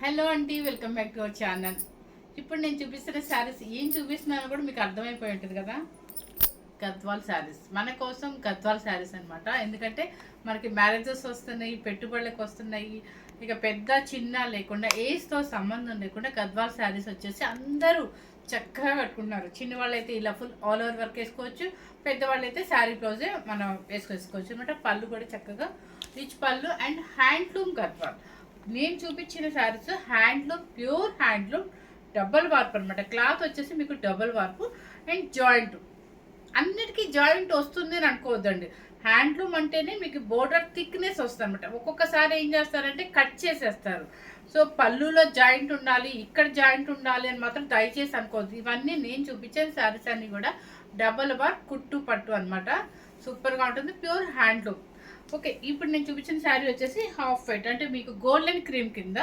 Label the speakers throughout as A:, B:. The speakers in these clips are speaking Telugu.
A: హలో అండి, welcome back to our channel. ఇప్పుడు నేను చూపిస్తున్న శారీస్ ఏం చూపిస్తున్నానో కూడా మీకు అర్థమైపోయి ఉంటుంది కదా. గద్వాల్ శారీస్ మన కోసం, గద్వాల్ శారీస్ అనమాట. ఎందుకంటే మనకి మ్యారేజెస్ వస్తున్నాయి, పెట్టుబడులకు వస్తున్నాయి. ఇక పెద్ద చిన్న లేకుండా ఏజ్తో సంబంధం లేకుండా గద్వాల్ శారీస్ వచ్చేసి అందరూ చక్కగా కట్టుకుంటున్నారు. చిన్నవాళ్ళు అయితే ఇలా ఫుల్ ఆల్ ఓవర్ వర్క్ వేసుకోవచ్చు, పెద్దవాళ్ళు అయితే శారీ బ్లౌజే మనం వేసుకోవచ్చు అనమాట. పళ్ళు కూడా చక్కగా రిచ్ పళ్ళు అండ్ హ్యాండ్లూమ్ గద్వాల్. నేను చూపించిన saris handloom, pure handloom, double వార్పు అనమాట. క్లాత్ వచ్చేసి మీకు డబల్ వార్పు అండ్ జాయింట్. అన్నిటికీ జాయింట్ వస్తుంది అని అనుకోవద్దండి. హ్యాండ్లూమ్ అంటేనే మీకు బోర్డర్ థిక్నెస్ వస్తుంది అనమాట. ఒక్కొక్కసారి ఏం చేస్తారంటే కట్ చేసేస్తారు. సో పళ్ళులో జాయింట్ ఉండాలి, ఇక్కడ జాయింట్ ఉండాలి అని మాత్రం దయచేసి అనుకోవద్దు. ఇవన్నీ నేను చూపించిన శారీస్ అన్నీ కూడా డబల్ వార్ కుట్టు పట్టు అనమాట. సూపర్గా ఉంటుంది, ప్యూర్ హ్యాండ్లూమ్. ఓకే, ఇప్పుడు నేను చూపించిన శారీ వచ్చేసి హాఫ్ వైట్, అంటే మీకు గోల్డెన్ క్రీమ్ కింద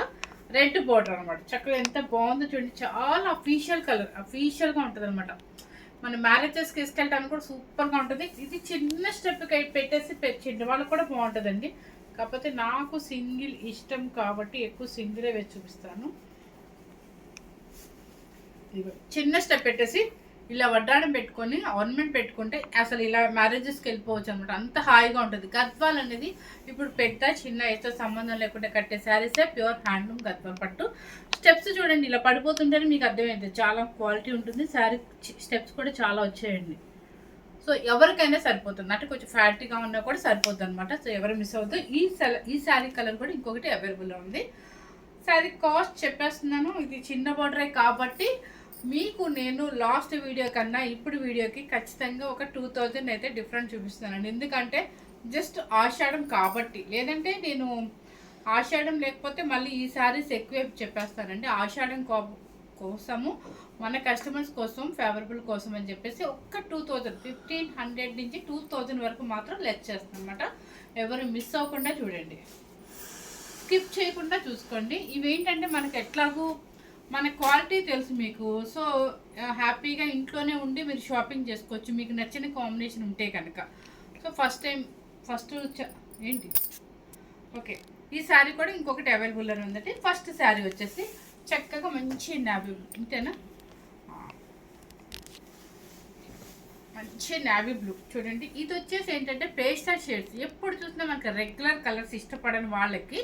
A: రెడ్ బోర్డర్ అనమాట. చక్కగా ఎంత బాగుందో చూడండి. చాలా అఫీషియల్ కలర్, అఫీషియల్గా ఉంటుంది అనమాట. మన మ్యారేజెస్కి తీసుకెళ్ళడానికి కూడా సూపర్గా ఉంటుంది. ఇది చిన్న స్టెప్ పెట్టేసి చిన్న వాళ్ళకి కూడా బాగుంటుందండి. కాకపోతే నాకు సింగిల్ ఇష్టం కాబట్టి ఎక్కువ సింగిలే వేసి చూపిస్తాను. చిన్న స్టెప్ పెట్టేసి ఇలా వడ్డాడం పెట్టుకొని ఆర్నమెంట్ పెట్టుకుంటే అసలు ఇలా మ్యారేజెస్కి వెళ్ళిపోవచ్చు అనమాట. అంత హాయిగా ఉంటుంది. గద్వాల్ అనేది ఇప్పుడు పెద్ద చిన్న ఏతో సంబంధం లేకుండా కట్టే శారీసే ప్యూర్ హ్యాండ్లూమ్ గద్వాల్ పట్టు. స్టెప్స్ చూడండి, ఇలా పడిపోతుంటేనే మీకు అర్థమైంది. చాలా క్వాలిటీ ఉంటుంది. శారీ స్టెప్స్ కూడా చాలా వచ్చాయండి. సో ఎవరికైనా సరిపోతుంది, అంటే కొంచెం ఫ్యాటీగా ఉన్నా కూడా సరిపోతుంది అనమాట. సో ఎవరు మిస్ అవుతుంది. ఈ శారీ కలర్ కూడా ఇంకొకటి అవైలబుల్లో ఉంది. శారీ కాస్ట్ చెప్పేస్తున్నాను. ఇది చిన్న బార్డరే కాబట్టి మీకు నేను లాస్ట్ వీడియో కన్నా ఇప్పుడు వీడియోకి ఖచ్చితంగా ఒక 2000 అయితే డిఫరెంట్ చూపిస్తున్నాను. ఎందుకంటే జస్ట్ ఆషాఢం కాబట్టి. లేదంటే నేను ఆషాఢం లేకపోతే మళ్ళీ ఈ శారీస్ ఎక్కువ చెప్పేస్తానండి. ఆషాఢం కోసము, మన కస్టమర్స్ కోసం, ఫేవరబుల్ కోసం అని చెప్పేసి ఒక్క 2000, 1500 నుంచి 2000 వరకు మాత్రం లెస్ చేస్తాను అనమాట. ఎవరు మిస్ అవ్వకుండా చూడండి, స్కిప్ చేయకుండా చూసుకోండి. ఇవేంటంటే మనకి ఎట్లాగూ మన క్వాలిటీ తెలుసు మీకు. సో హ్యాపీగా ఇంట్లోనే ఉండి మీరు షాపింగ్ చేసుకోవచ్చు, మీకు నచ్చిన కాంబినేషన్ ఉంటే కనుక. సో ఫస్ట్ ఏంటి, ఓకే, ఈ శారీ కూడా ఇంకొకటి అవైలబుల్ అని ఉందండి. ఫస్ట్ శారీ వచ్చేసి చక్కగా మంచి నావీ, ఇంతేనా, మంచి నావీ బ్లూ చూడండి. ఇది వచ్చేసి ఏంటంటే పేస్టల్ షేడ్స్. ఎప్పుడు చూసినా మనకి రెగ్యులర్ కలర్స్ ఇష్టపడని వాళ్ళకి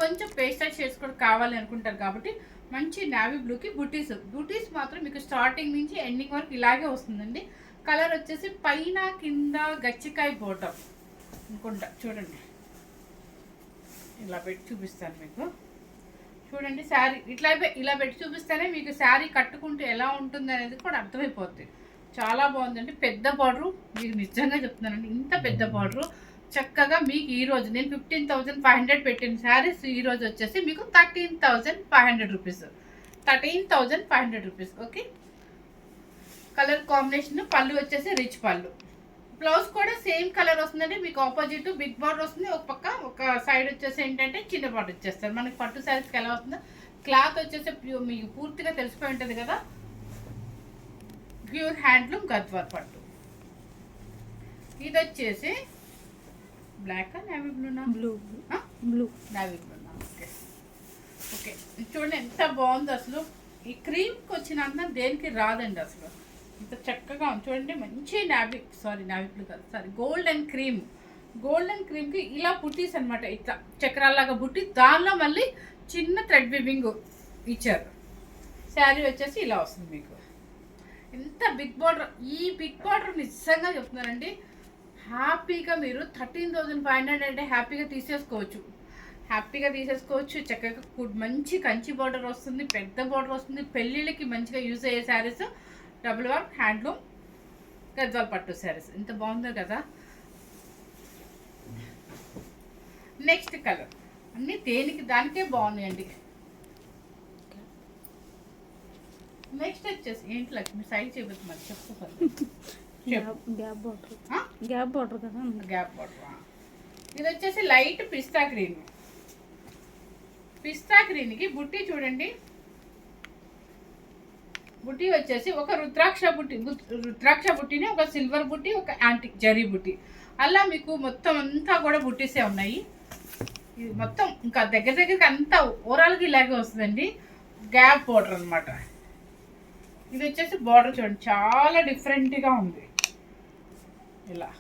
A: కొంచెం పేస్టల్ షేడ్స్ కూడా కావాలి అనుకుంటారు కాబట్టి మంచి నావీ బ్లూకి బుటీస్ మాత్రం మీకు స్టార్టింగ్ నుంచి ఎండింగ్ వరకు ఇలాగే వస్తుందండి. కలర్ వచ్చేసి పైన కింద గచ్చికాయ బోర్డర్ అనుకుంటా. చూడండి, ఇలా పెట్టి చూపిస్తాను మీకు. చూడండి శారీ ఇలా పెట్టి చూపిస్తేనే మీకు శారీ కట్టుకుంటే ఎలా ఉంటుంది అనేది కూడా అర్థమైపోతుంది. చాలా బాగుందండి. పెద్ద బార్డరు, మీకు నిజంగా చెప్తున్నానండి, ఇంత పెద్ద బార్డరు చక్కగా మీకు ఈరోజు నేను 15,500 పెట్టిన శారీస్ ఈరోజు వచ్చేసి మీకు 13,500 rupees. 13,500 rupees. Okay, colour combination. పళ్ళు వచ్చేసి రిచ్ పళ్ళు. బ్లౌజ్ కూడా సేమ్ కలర్ వస్తుందండి. మీకు ఆపోజిట్ బిగ్ బార్డర్ వస్తుంది, ఒక పక్క ఒక సైడ్ వచ్చేసి ఏంటంటే చిన్న బార్డర్ ఇచ్చేస్తారు. మనకి పట్టు శారీస్కి ఎలా వస్తుందో. క్లాత్ వచ్చేసి మీకు పూర్తిగా తెలిసిపోయి ఉంటుంది కదా, ప్యూర్ హ్యాండ్లూమ్ గద్వాల్ పట్టు. ఇది వచ్చేసి బ్లాక్ నావీ బ్లూనా, బ్లూ నావీ బ్లూనా. ఓకే ఓకే, చూడండి ఎంత బాగుంది అసలు. ఈ క్రీమ్కి వచ్చిన అందం దేనికి రాదండి అసలు. ఇంత చక్కగా ఉంది చూడండి. మంచి నావీ బ్లూ కాదు, గోల్డెన్ క్రీమ్కి ఇలా బుట్టీస్ అనమాట. ఇట్లా చక్రాల్లాగా బుట్టి, దానిలో మళ్ళీ చిన్న థ్రెడ్ వివింగ్ ఇచ్చారు. శారీ వచ్చేసి ఇలా వస్తుంది మీకు. ఎంత బిగ్ బార్డర్. ఈ బిగ్ బార్డర్ నిజంగా చెప్తున్నానండి, హ్యాపీగా మీరు 13,500 అంటే హ్యాపీగా తీసేసుకోవచ్చు. చక్కగా మంచి కంచి బార్డర్ వస్తుంది, పెద్ద బార్డర్ వస్తుంది. పెళ్ళిళ్ళకి మంచిగా యూజ్ అయ్యే saris double work handloom Gadwal పట్టు శారీస్. ఎంత బాగుందో కదా. నెక్స్ట్ కలర్ అన్నీ దానికే బాగున్నాయండి. నెక్స్ట్ వచ్చేసి ఏంటి లక్ష్మి, సైజ్ చెబుతుంది మరి చెప్పుకోవాలి. గ్యాప్ బార్డర్ కదా, గ్యాప్ బార్డర్. ఇది వచ్చేసి లైట్ పిస్తా గ్రీన్కి బుట్టి చూడండి. బుట్టి వచ్చేసి ఒక రుద్రాక్ష బుట్టిని, ఒక సిల్వర్ బుట్టి, ఒక యాంటిక్ జరీ బుట్టి, అలా మీకు మొత్తం అంతా కూడా బుట్టీసే ఉన్నాయి. ఇది మొత్తం ఇంకా దగ్గరికి అంతా ఓవరాల్గా ఇలాగే వస్తుందండి. గ్యాప్ బార్డర్ అనమాట. ఇది వచ్చేసి బార్డర్ చూడండి చాలా డిఫరెంట్గా ఉంది. ఇలా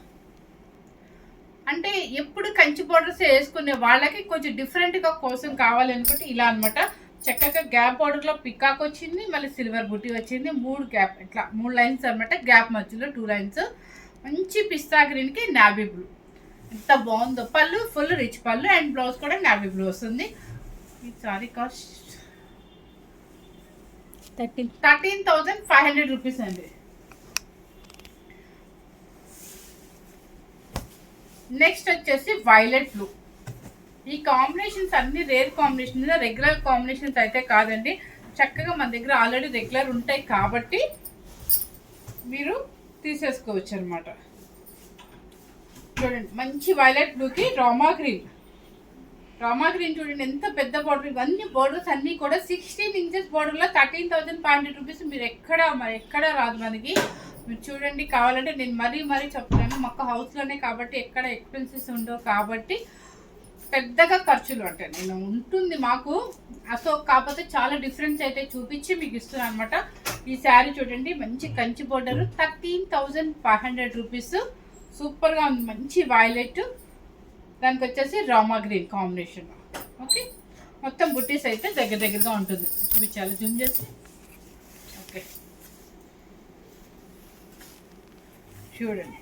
A: అంటే ఎప్పుడు కంచి బార్డర్స్ వేసుకునే వాళ్ళకి కొంచెం డిఫరెంట్గా కోసం కావాలి అనుకుంటే ఇలా అనమాట. చక్కగా గ్యాప్ బార్డర్లో పికాక్ వచ్చింది, మళ్ళీ సిల్వర్ బుట్టి వచ్చింది, 3 గ్యాప్ ఇట్లా 3 లైన్స్ అనమాట. గ్యాప్ మధ్యలో 2 లైన్స్. మంచి పిస్తా గ్రీన్కి నావీ బ్లూ, ఎంత బాగుందో. పళ్ళు ఫుల్ రిచ్ పళ్ళు అండ్ బ్లౌజ్ కూడా నావీ బ్లూ వస్తుంది. ఈ సారీ కాస్ట్ 13,500 రూపీస్ అండి. నెక్స్ట్ వచ్చేసి వైలెట్ బ్లూ. ఈ కాంబినేషన్స్ అన్ని రేర్ కాంబినేషన్, రెగ్యులర్ కాంబినేషన్స్ అయితే కాదండి. చక్కగా మన దగ్గర ఆల్రెడీ రెగ్యులర్ ఉంటాయి కాబట్టి మీరు తీసేసుకోవచ్చు అనమాట. చూడండి మంచి వైలెట్ బ్లూకి రామా గ్రీన్. రామా గ్రీన్ చూడండి ఎంత పెద్ద బార్డర్. ఇవన్నీ బార్డర్స్ అన్నీ కూడా 16 ఇంచెస్ బార్డర్లో 13,500 రూపీస్. మీరు ఎక్కడ రాదు మనకి. మీరు చూడండి, కావాలంటే నేను మరీ చెప్తాను, మాకు హౌస్లోనే కాబట్టి ఎక్కడ ఎక్స్పెన్సెస్ ఉండవు కాబట్టి పెద్దగా ఖర్చులు అంటే నేను ఉంటుంది మాకు. సో కాకపోతే చాలా డిఫరెన్స్ అయితే చూపించి మీకు ఇస్తున్నాను అనమాట. ఈ శారీ చూడండి మంచి కంచి బోర్డర్ 13,500 రూపీస్. సూపర్గా ఉంది. మంచి వైలెట్, దానికి వచ్చేసి రామా గ్రీన్ కాంబినేషన్. ఓకే, మొత్తం బుట్టీస్ అయితే దగ్గరగా ఉంటుంది. చూపించాలి జూమ్ చేసి. ఓకే చూడండి.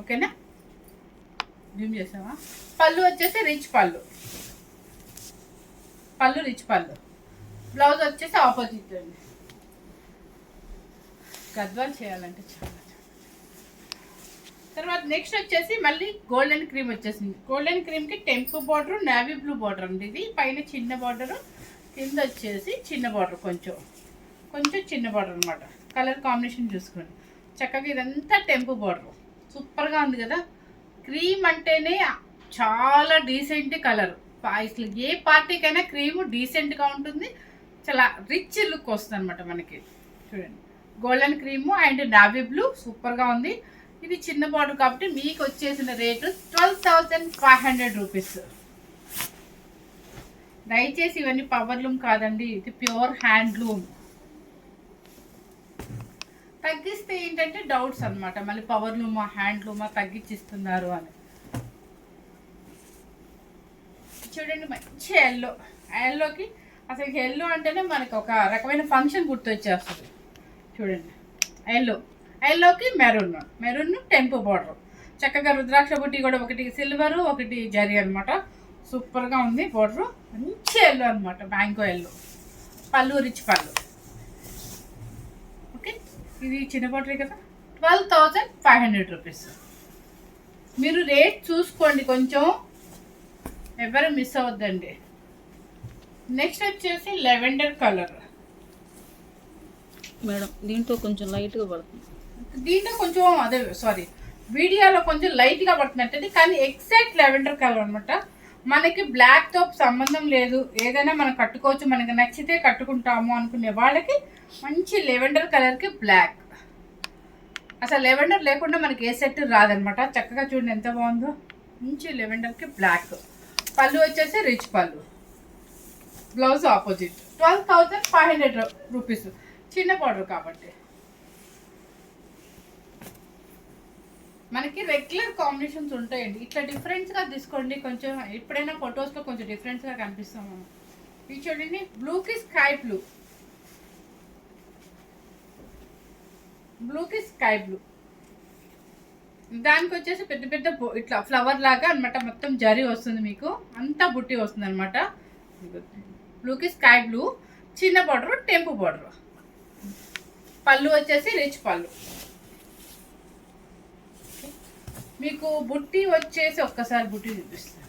A: ఓకేనా, జూమ్ చేసావా. పళ్ళు వచ్చేసి రిచ్ పళ్ళు, రిచ్ పళ్ళు. బ్లౌజ్ వచ్చేసి ఆపోజిట్ అండి. గద్వాలు చేయాలంటే చాలా. తర్వాత నెక్స్ట్ వచ్చేసి మళ్ళీ గోల్డెన్ క్రీమ్ వచ్చేసింది. గోల్డెన్ క్రీమ్కి టెంపు బార్డర్, నావీ బ్లూ బార్డర్ అండి. ఇది పైన చిన్న బార్డరు, కింద వచ్చేసి చిన్న బార్డర్, కొంచెం చిన్న బార్డర్ అనమాట. కలర్ కాంబినేషన్ చూసుకోండి. చక్కగా ఇదంతా టెంపు బార్డర్. సూపర్గా ఉంది కదా. క్రీమ్ అంటేనే చాలా డీసెంట్ కలర్. అసలు ఏ పార్టీకైనా క్రీమ్ డీసెంట్గా ఉంటుంది, చాలా రిచ్ లుక్ వస్తుంది అనమాట మనకి. చూడండి golden cream and navy blue సూపర్గా ఉంది. ఇది చిన్న బార్డర్ కాబట్టి మీకు వచ్చేసిన రేటు 12,500 రూపీస్. దయచేసి ఇవన్నీ పవర్లూమ్ కాదండి, ఇది ప్యూర్ హ్యాండ్లూమ్. తగ్గిస్తే ఏంటంటే డౌట్స్ అనమాట, మళ్ళీ పవర్లూమా హ్యాండ్లూమా తగ్గించిస్తున్నారు అని. చూడండి మంచి ఎల్లోకి అసలు ఎల్లో అంటేనే మనకి ఒక రకమైన ఫంక్షన్ గుర్తొచ్చేస్తుంది. చూడండి ఎల్లోకి మెరూన్ టెంపు బార్డర్. చక్కగా రుద్రాక్ష బుట్టి కూడా, ఒకటి సిల్వరు ఒకటి జరీ అనమాట. సూపర్గా ఉంది బార్డర్. మంచి ఎల్లో అనమాట, మ్యాంగో ఎల్లో. పళ్ళు రిచ్ పళ్ళు. ఓకే, ఇది చిన్న బార్డరే కదా. 12,500 రూపీస్. మీరు రేట్ చూసుకోండి, కొంచెం ఎవరు మిస్ అవ్వద్దండి. నెక్స్ట్ వచ్చేసి లెవెండర్ కలర్
B: మేడం. దీంట్లో కొంచెం లైట్గా పడుతుంది.
A: దీంట్లో కొంచెం వీడియోలో కొంచెం లైట్గా పడుతున్నట్టు, కానీ ఎగ్జాక్ట్ లెవెండర్ కలర్ అనమాట. మనకి బ్లాక్తో సంబంధం లేదు, ఏదైనా మనం కట్టుకోవచ్చు, మనకి నచ్చితే కట్టుకుంటాము అనుకునే వాళ్ళకి మంచి లెవెండర్ కలర్కి బ్లాక్. అసలు లెవెండర్ లేకుండా మనకి ఏ సెట్ రాదనమాట. చక్కగా చూడండి ఎంత బాగుందో. మంచి లెవెండర్కి బ్లాక్. పళ్ళు వచ్చేసి రిచ్ పళ్ళు, బ్లౌజ్ ఆపోజిట్. 12,500 రూపీస్. చిన్న బార్డర్ కాబట్టి మనకి రెగ్యులర్ కాంబినేషన్స్ ఉంటాయండి. ఇట్లా డిఫరెంట్గా తీసుకోండి, కొంచెం ఎప్పుడైనా ఫొటోస్లో కొంచెం డిఫరెంట్గా కనిపిస్తాం మనం. ఇది చూడండి బ్లూకి స్కై బ్లూ. దానికి వచ్చేసి పెద్ద ఇట్లా ఫ్లవర్ లాగా అనమాట, మొత్తం జరీ వస్తుంది మీకు, అంతా బుట్టి వస్తుంది అనమాట. బ్లూకి స్కై బ్లూ, చిన్న బార్డర్ టెంపు బార్డర్. పళ్ళు వచ్చేసి రిచ్ పళ్ళు. మీకు బుట్టి వచ్చేసి ఒక్కసారి బుట్టి చూపిస్తాను.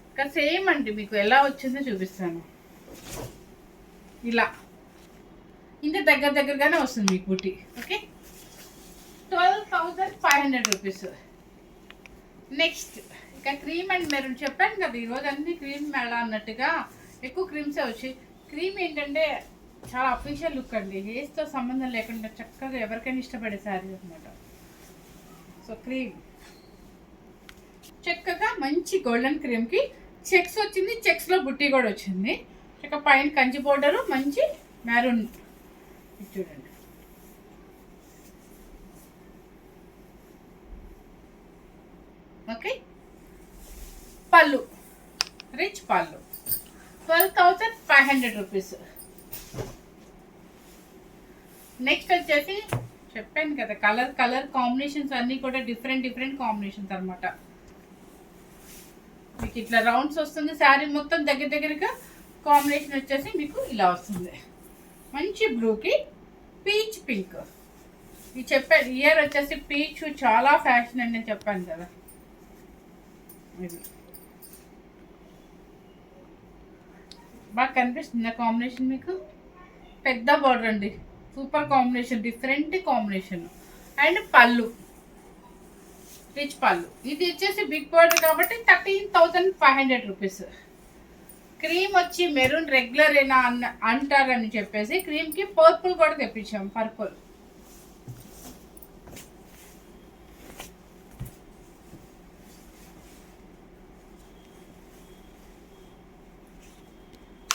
A: ఇంకా సేమ్ అండి, మీకు ఎలా వచ్చిందో చూపిస్తాను. ఇలా ఇంకా దగ్గరగానే వస్తుంది మీకు బుట్టి. Okay, 12,500 rupees. నెక్స్ట్ ఇక క్రీమ్ అండ్ మెరూన్ చెప్పాను కదా, ఈరోజు అన్ని క్రీమ్ మేళ అన్నట్టుగా ఎక్కువ క్రీమ్సే వచ్చి. క్రీమ్ ఏంటంటే చాలా అఫీషియల్ లుక్ అండి, హెయిర్స్తో సంబంధం లేకుండా చక్కగా ఎవరికైనా ఇష్టపడే శారీ అనమాట. సో క్రీమ్ చక్కగా మంచి గోల్డెన్ క్రీమ్కి చెక్స్ వచ్చింది, చెక్స్లో బుట్టి కూడా వచ్చింది. చక్కగా పైన కంచి బోర్డరు, మంచి మెరూన్ చూడండి. ఓకే, పళ్ళు రిచ్ పళ్ళు 12,500 రూపీస్. నెక్స్ట్ వచ్చేసి చెప్పాను కదా, కలర్ కాంబినేషన్స్ అన్నీ కూడా డిఫరెంట్ కాంబినేషన్స్ అనమాట. మీకు ఇట్లా రౌండ్స్ వస్తుంది, శారీ మొత్తం దగ్గరగా కాంబినేషన్ వచ్చేసి మీకు ఇలా వస్తుంది. మంచి బ్లూకి పీచ్ పింక్. ఇది చెప్పాను, ఇయర్ వచ్చేసి పీచ్ చాలా ఫ్యాషన్ అని నేను చెప్పాను కదా. బాగా కనిపిస్తుంది కాంబినేషన్ మీకు. పెద్ద బార్డర్ అండి, super combination, different combination. And పళ్ళు రిచ్ పళ్ళు. ఇది వచ్చేసి బిగ్ బార్డర్ కాబట్టి 13,500 రూపీస్. క్రీమ్ వచ్చి మెరూన్ రెగ్యులర్ అయినా అంటారని చెప్పేసి క్రీమ్కి పర్పుల్ కూడా తెప్పించాం. పర్పుల్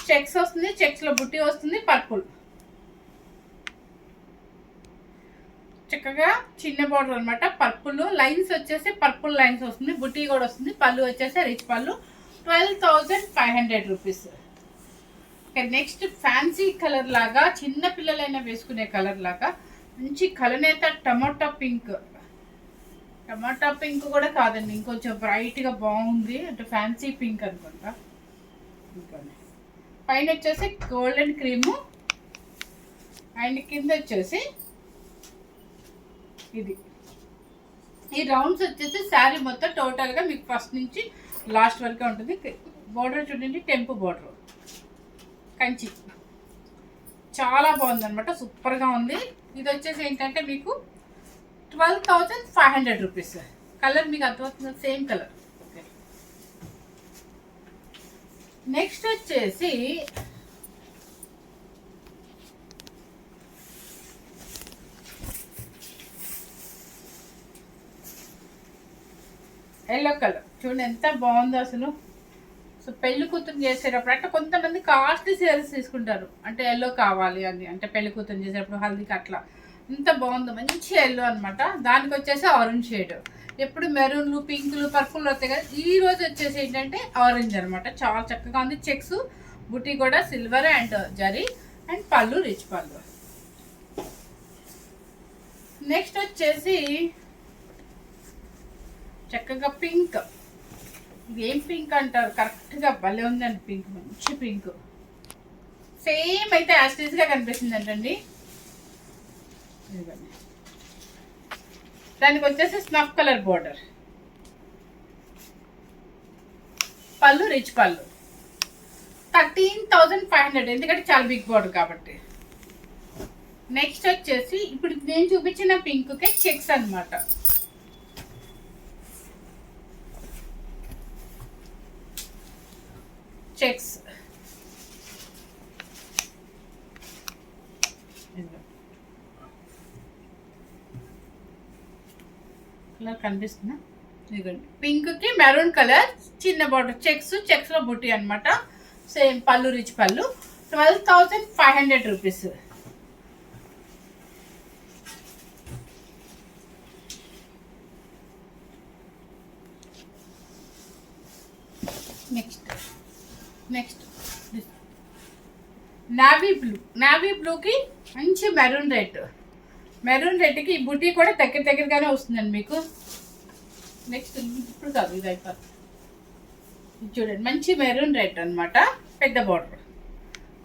A: చెక్స్ వస్తుంది, చెక్స్లో బుట్టి వస్తుంది. పర్పుల్ చక్కగా చిన్న బార్డర్ అనమాట. పర్పుల్ లైన్స్ వచ్చేసి పర్పుల్ లైన్స్ వస్తుంది, బుట్టి కూడా వస్తుంది. పళ్ళు వచ్చేసి రిచ్ పళ్ళు 12,500 రూపీస్. నెక్స్ట్ ఫ్యాన్సీ కలర్ లాగా, చిన్న పిల్లలైనా వేసుకునే కలర్ లాగా మంచి కలనేత టమాటా పింక్. టమాటా పింక్ కూడా కాదండి, ఇంకొంచెం బ్రైట్గా బాగుంది, అంటే ఫ్యాన్సీ పింక్ అనుకుంటా. పైన వచ్చేసి గోల్డెన్ క్రీము అండ్ కింద వచ్చేసి ఇది. ఈ రౌండ్స్ వచ్చేసి శారీ మొత్తం టోటల్గా మీకు ఫస్ట్ నుంచి లాస్ట్ వరకే ఉంటుంది. బోర్డర్ చూడండి, టెంపు బోర్డర్ కంచి, చాలా బాగుంది అనమాట, సూపర్గా ఉంది. ఇది వచ్చేసి ఏంటంటే మీకు 12,500 రూపీస్. కలర్ మీకు అర్థమవుతుంది, సేమ్ కలర్. నెక్స్ట్ వచ్చేసి ఎల్లో కలర్ చూడండి, ఎంత బాగుందో అసలు. సో పెళ్లి కూతురు చేసేటప్పుడు అంటే కొంతమంది కాస్ట్లీ శారీస్ తీసుకుంటారు, అంటే ఎల్లో కావాలి అని, అంటే పెళ్లి కూతురు చేసేటప్పుడు హల్దీకి అట్లా. ఎంత బాగుందో, మంచి ఎల్లో అనమాట. దానికి వచ్చేసి ఆరెంజ్ షేడ్. ఎప్పుడు మెరూన్లు, పింకులు, పర్పుల్ వస్తాయి కదా, ఈ రోజు వచ్చేసి ఏంటంటే ఆరెంజ్ అనమాట. చాలా చక్కగా ఉంది. చెక్స్ బుట్టి కూడా సిల్వర్ అండ్ జరీ అండ్ పళ్ళు రిచ్ పళ్ళు. నెక్స్ట్ వచ్చేసి చక్కగా పింక్. ఇది ఏం పింక్ అంటారు, కరెక్ట్గా భలే ఉందండి పింక్, మంచి పింక్. సేమ్ అయితే యాస్టీస్గా కనిపిస్తుంది అంటండి. దానికి వచ్చేసి స్నఫ్ కలర్ బోర్డర్. పళ్ళు రిచ్ పళ్ళు 13,500, ఎందుకంటే చాలా బిగ్ బోర్డర్ కాబట్టి. నెక్స్ట్ వచ్చేసి ఇప్పుడు నేను చూపించిన పింక్కే చెక్స్ అనమాట. చెక్స్ కలర్ కనిపిస్తుందా? ఇదిగోండి, పింక్ కి మెరూన్ కలర్, చిన్న బార్డర్, చెక్స్ లో బుట్టి అనమాట. సేమ్ పళ్ళు రిచ్ పళ్ళు 12,500 రూపీస్. నెక్స్ట్ నావీ బ్లూకి మంచి మెరూన్ రెడ్కి ఈ బుట్టి కూడా దగ్గరగానే వస్తుందండి మీకు. నెక్స్ట్ ఇప్పుడు కాదు, ఇది అయిపోతుంది. చూడండి, మంచి మెరూన్ రెడ్ అనమాట, పెద్ద బార్డర్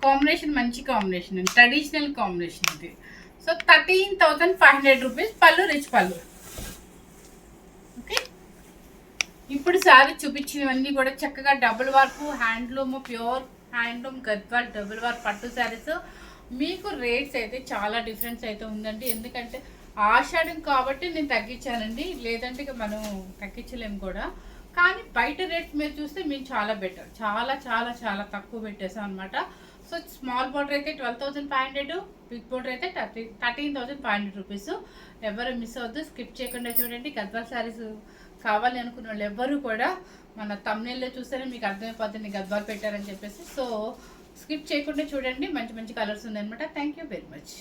A: కాంబినేషన్, మంచి కాంబినేషన్ అండి, ట్రెడిషనల్ కాంబినేషన్ ఇది. So 13,500 rupees. పళ్ళు రిచ్ పళ్ళు. ఓకే, ఇప్పుడు సారీ చూపించినవన్నీ కూడా చక్కగా double work handloom, pure handloom Gadwal double work పట్టు శారీస్. మీకు రేట్స్ అయితే చాలా డిఫరెన్స్ అయితే ఉందండి, ఎందుకంటే ఆషాఢం కాబట్టి నేను తగ్గించానండి, లేదంటే ఇక మనం తగ్గించలేము కూడా. కానీ బయట రేట్స్ మీరు చూస్తే మేము చాలా బెటర్, చాలా చాలా చాలా తక్కువ పెట్టేసాం అనమాట. సో స్మాల్ బార్డర్ అయితే 12,500, బిగ్ బార్డర్ అయితే 13,500 రూపీస్. ఎవరు మిస్ అవ్వద్దు, స్కిప్ చేయకుండా చూడండి. గద్వాల్ శారీస్ కావాలి అనుకున్న వాళ్ళు ఎవ్వరూ కూడా మన thumbnail-లో చూస్తేనే మీకు అర్థమైపోతుంది గద్వాలు పెట్టారని చెప్పేసి. సో స్కిప్ చేయకుండా చూడండి, మంచి మంచి కలర్స్ ఉందన్నమాట. Thank you very much.